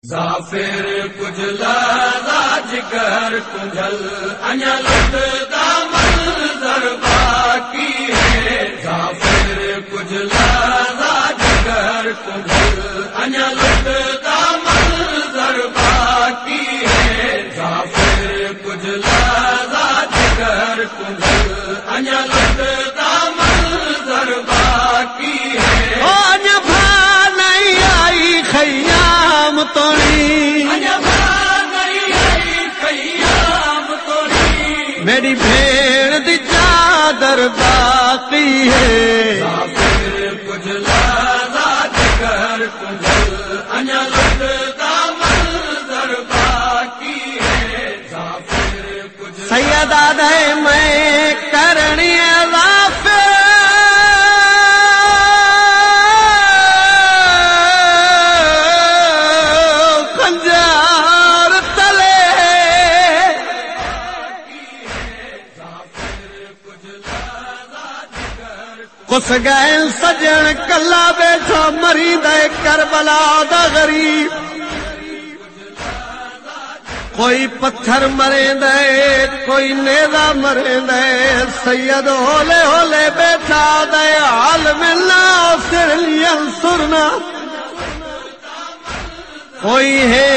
ظافر کجلا راج کر کجل انیا لٹتا منظر باقی ہے. ظافر کجلا راج کر کجل انیا لٹتا منظر باقی ہے. ظافر کجلا راج کر کجل انیا لٹتا منظر باقی ہے. میری بھیڑ دی چادر باقی ہے. ظافر کجلا راج کر کجل انیا لٹتا منظر باقی ہے. ظافر کجلا سیدہ دے میں کرنی ظافر کس گئے سجن کلا بیٹھا مری دے کربلا دا غریب. کوئی پتھر مرے دے کوئی نیزا مرے دے. سید ہولے ہولے بیٹھا دے حال ملنا سر لین سرنا. کوئی ہے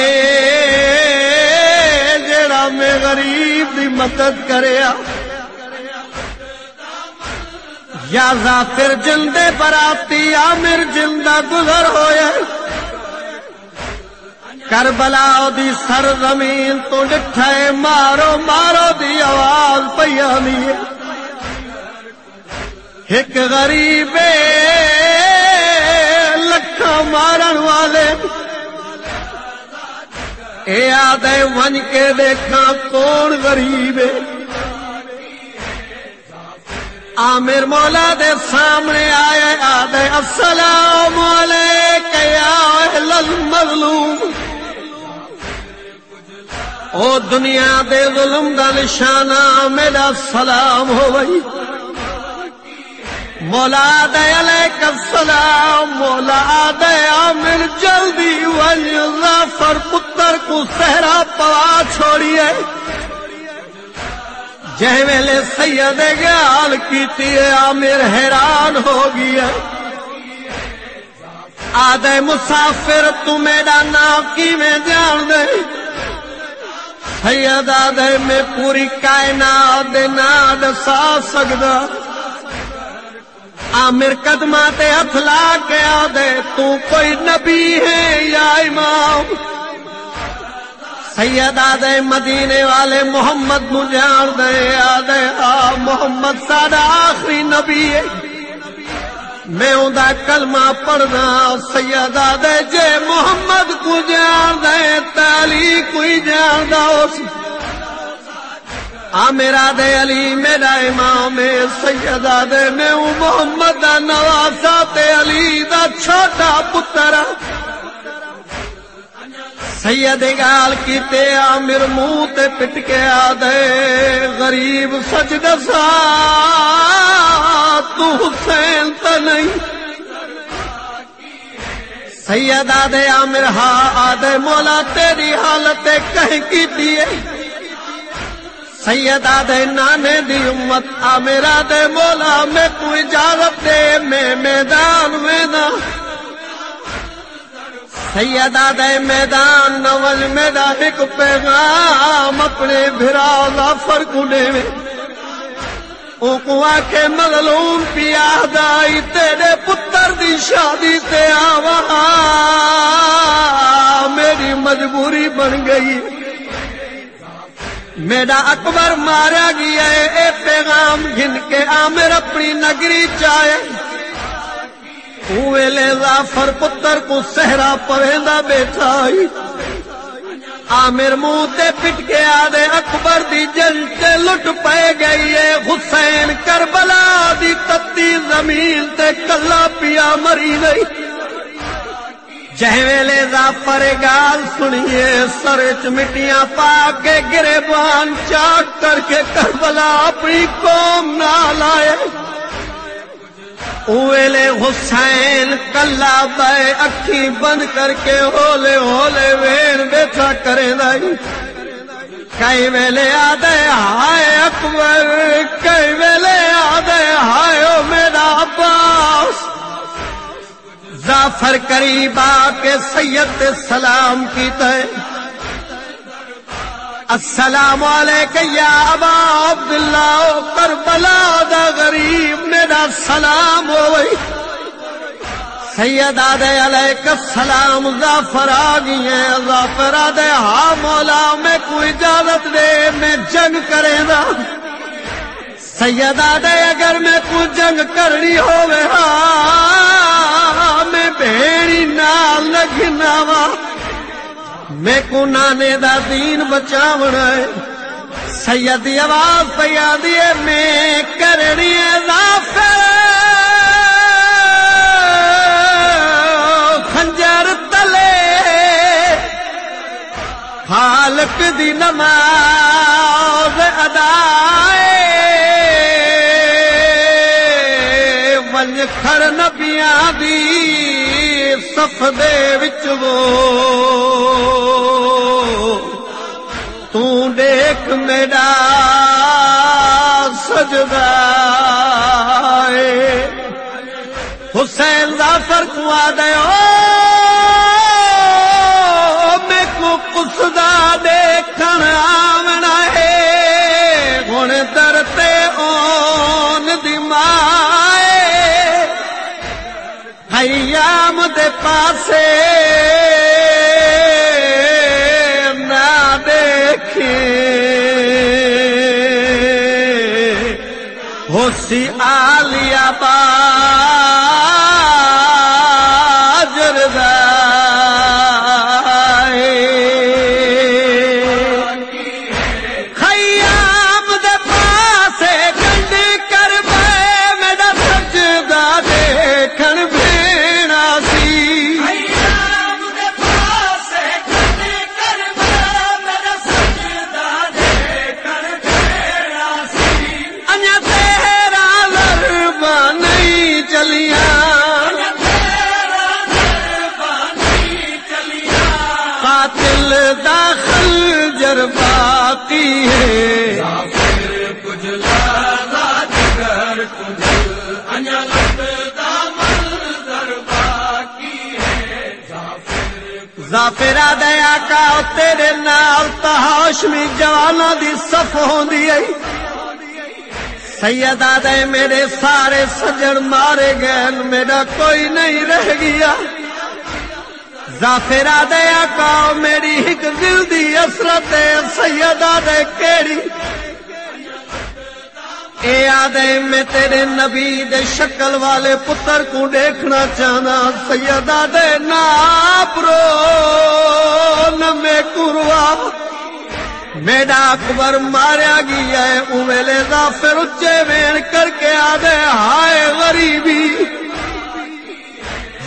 جیڑا میں غریب دی مدد کریا. یا ظافر جلدے براتی عامر جلدہ گزر ہوئے. کربلا دی سرزمین تو ڈٹھائے مارو مارو دی آواز پیانی ہے. ایک غریب لکھا مارن والے اے آدھے ون کے دیکھا کون غریب ہے. عامر مولا دے سامنے آئے آدھے السلام علیکہ یا اہل المظلوم. او دنیا دے ظلم دا نشانہ میرا سلام ہوئی. مولا دے علیکہ السلام. مولا دے عامر جلدی ون ظافر پتر کو صحرا پوا چھوڑیے. جہ ویلے سید گال کیتی ہے عامر حیران ہو گیا. آدھے مسافر تو میرا نام کی میں جان دے. سید آدھے میں پوری کائنات دے نا دسا سکدا. عامر قدماں تے ہتھ لا کے آدھے تو کوئی نبی ہے یا امام. سید آدھے مدینے والے محمد نو جان دے. آدھے محمد ساڈا آخری نبی ہے میں اوندا کلمہ پڑھنا. سید آدھے جے محمد کو جان دے علی کوئی جان دا اس. عامر آدھے علی میرا امام ہے. سید آدھے میں محمد دا نواسا تے علی دا چھوٹا پتر. سید گال کیتے عامر منہ تے پٹ کے آدھے غریب سچ دسا تو حسین تا نہیں. سید آدھے عامر ہاں. آدھے مولا تیری حالت کہیں کیتی ہے. سید آدھے نانے دی امت. عامر آدھے مولا میں کو اجازت دے میں میدان میں نہ. سید آدھے میدان نوج میرا ایک پیغام اپنے بھرا ظافر کو دے میں. او کو آکے مظلوم پیا دائی تیرے پتر دی شادی تے آوا میری مجبوری بن گئی. میرا اکبر مارا گیا ہے. اے پیغام گھن کے عامر اپنی نگری چاہے. ویلے ظافر پتر کو صحرا پویندا بیٹھا. عامر منہ تے پٹ کے آدھے اکبر دی جنگ تے لٹ پے گئی ہے. حسین کربلا دی تتی زمین تے کلا پیا مری گئی. جہ ویلے ظافر گال سنیے سر چ مٹیاں پا کے گریبان چاٹ کر کے کربلا اپنی قوم نال آئے. ویلے حسین کلا بے اکھی بند کر کے ہولے ہولے وے چا کریں دائی کئی ویلے آدھے ہائے اکبر کئی ویلے آدھے ہائے او میرا عباس ظافر قریب آ کے سید سلام کیتا ہے السلام علیکہ یا ابا عبداللہ کربلا دا غریب میرا سلام ہوئی سید آدھے علیکہ السلام ظافر آگئی ہیں ظافر آدھے ہاں مولا میں کوئی اجازت دے میں جنگ کریں دا سید آدھے اگر میں کوئی جنگ کرنی ہوئے ہاں میں بھیڑی نال لگنا وا میں کو نانے دا دین بچاونا ہے سید دی آواز پیا دیے میں کرنی ہے ظافر خنجر تلے خالق دی نماز ادائے ونج کھڑ نبیاں دی صف دے وچ وہ تو دیکھ میرا سجدہ ہے حسین ظافر کو آدھے میں کو قصدہ دیکھن آمنا ہے گھن درتے اون دی مائے خیام دے پاسے نہ دیکھیں ہوسی آلیا خیام دے پاسے کنڈ کر بے میرا سجدہ دیکھن بھیڑا سی خیام دے پاسے کنڈ کر بے میرا سجدہ دیکھن بھیڑا سی انیا تیرا لربا نہیں چلیاں قاتل داخل جر باقی ہے ظافر کچھ لحظات کر کچھ انیا لگتا منظر باقی ہے ظافر آدھے آقا تیرے نال تہاشمی جوانوں دی صف ہوندی ہے سید آدھے میرے سارے سجن مارے گئے میرا کوئی نہیں رہ گیا ظافر آدھے آقا میری ایک دل دی اسرت ہے سید آدھے کیڑی اے آدھے میں تیرے نبی دے شکل والے پتر کو دیکھنا چاہنا سید آدھے نا پرو نہ میں کروا میرا اکبر ماریا گیا ہے اویلے ظافر اچے وین کر کے آدھے ہائے غریبی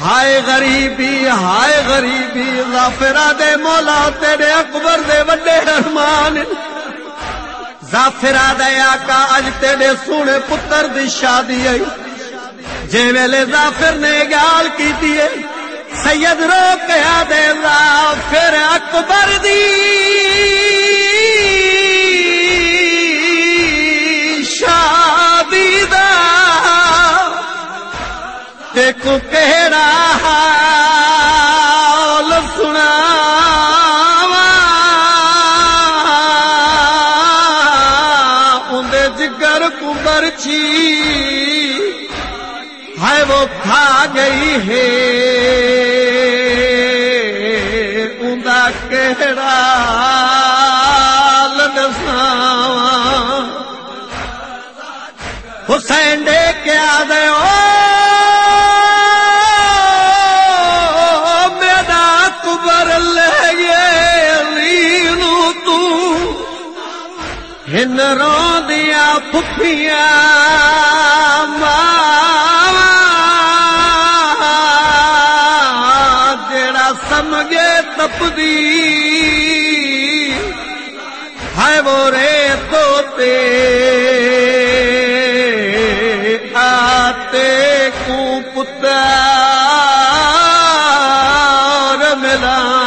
ہائے غریبی ہائے غریبی ظافر آدھے مولا تیرے اکبر دے وڈے ارمان ظافر آدھے آقا اج تیرے سونے پتر دی شادی آئی جے ویلے ظافر نے گال کی دیئے سید رو کے آدھے ظافر اکبر دی شادی دا دیکھو کہڑا حال سناواں اندے جگر کو برچھی ہے وہ کھا گئی ہے اندہ کہڑا حال دساواں حسین دے کے آدھے ہن رو دیا پھپھیاں ماواں جڑا سمجھے تپدی ہے وہ رے توتے آتے کو پتر ملاواں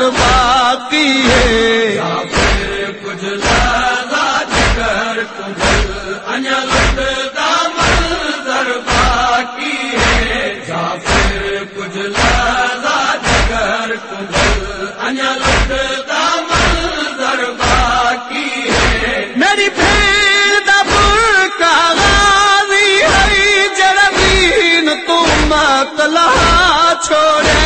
در باقی ہے کچھ لحظہ جگر کجل انیا لٹتا منظر باقی ہے ظافر کچھ لحظہ جگر کجل انیا لٹتا منظر باقی ہے میری بھیڑ دا برکا غازی ہے جڑوین تو مطلع چھوڑے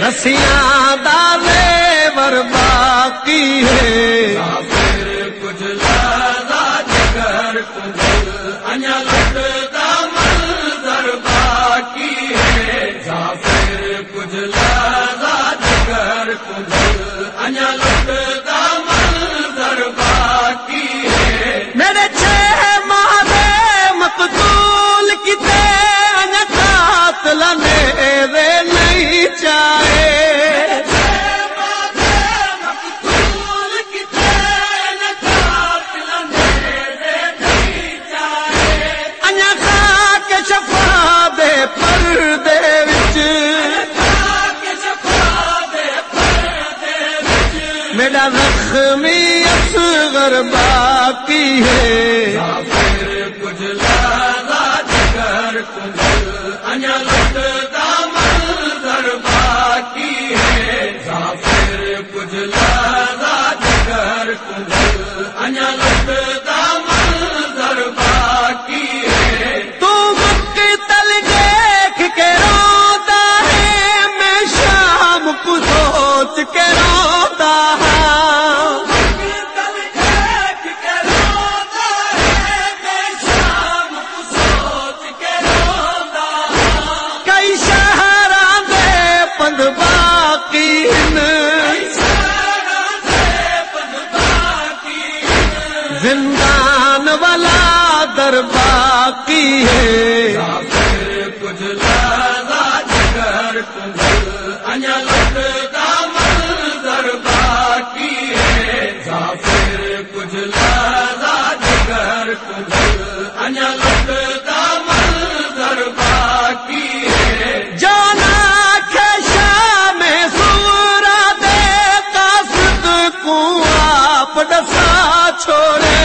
رسیاں دالے ور باقی ہے ظافر کچھ لحظہ جگر کجل انیا لٹتا منظر باقی ہے ظافر کچھ لحظہ جگر کجل انیا لٹتا منظر باقی ہے میرے چھ ماہ دے مقتول کتے انیا قاتل میرے نہیں چاہے میرا زخمی اصغر باقی ہے ظافر کچھ لحظہ جگر کجل انیا لٹتا منظر باقی ہے ظافر کچھ لحظہ جگر کجل انیا لٹتا منظر باقی ہے تو مقتل دیکھ کے روتا ہے میں شام کو سوچ کے روتا ہے زندان والا در باقی ہے ظافر کچھ لحظہ جگر کجل انیا لٹتا منظر باقی ہے ظافر کچھ لحظہ جگر کجل انیا لٹتا منظر باقی ہے جانا کھشا میں سورا دے قاصد کو آپ ڈسا چھوڑے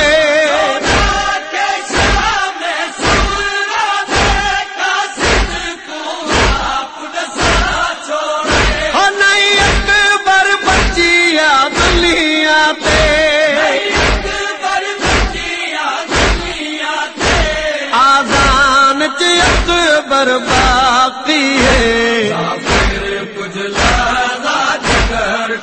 اکبر باقی ہے ظافر کچھ لحظہ جگر